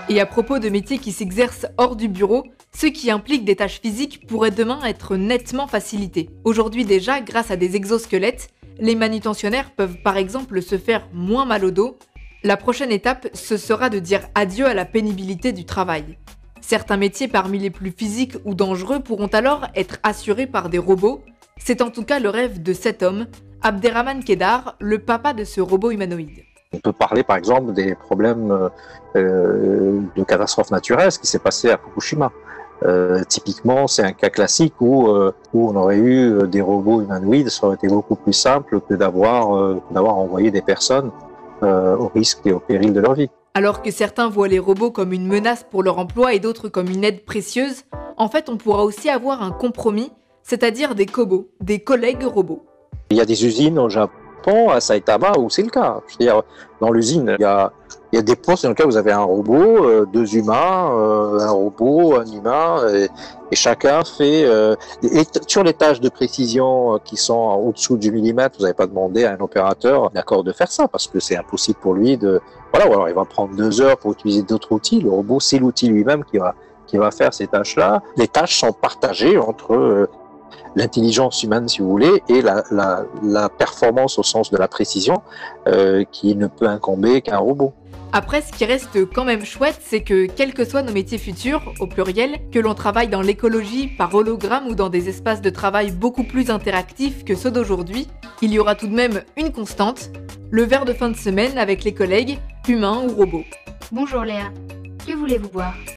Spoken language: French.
Et à propos de métiers qui s'exercent hors du bureau, ceux qui impliquent des tâches physiques pourraient demain être nettement facilités. Aujourd'hui déjà, grâce à des exosquelettes, les manutentionnaires peuvent par exemple se faire moins mal au dos. La prochaine étape, ce sera de dire adieu à la pénibilité du travail. Certains métiers parmi les plus physiques ou dangereux pourront alors être assurés par des robots. C'est en tout cas le rêve de cet homme, Abderrahmane Kedar, le papa de ce robot humanoïde. On peut parler par exemple des problèmes de catastrophes naturelles, ce qui s'est passé à Fukushima. Typiquement, c'est un cas classique où on aurait eu des robots humanoïdes, ça aurait été beaucoup plus simple que d'avoir envoyé des personnes au risque et au péril de leur vie. Alors que certains voient les robots comme une menace pour leur emploi et d'autres comme une aide précieuse, en fait on pourra aussi avoir un compromis, c'est-à-dire des cobots, des collègues robots. Il y a des usines au Japon, à Saitama, où c'est le cas. Je veux dire, dans l'usine, il y a des postes dans lesquels vous avez un robot, deux humains, un robot, un humain, et chacun fait... sur les tâches de précision qui sont au-dessous du millimètre, vous n'avez pas demandé à un opérateur d'accord de faire ça, parce que c'est impossible pour lui de... Voilà, ou alors il va prendre 2 heures pour utiliser d'autres outils. Le robot, c'est l'outil lui-même qui va faire ces tâches-là. Les tâches sont partagées entre... l'intelligence humaine, si vous voulez, et la performance au sens de la précision qui ne peut incomber qu'à un robot. Après, ce qui reste quand même chouette, c'est que quels que soient nos métiers futurs, au pluriel, que l'on travaille dans l'écologie, par hologramme ou dans des espaces de travail beaucoup plus interactifs que ceux d'aujourd'hui, il y aura tout de même une constante, le verre de fin de semaine avec les collègues, humains ou robots. Bonjour Léa, que voulez-vous boire ?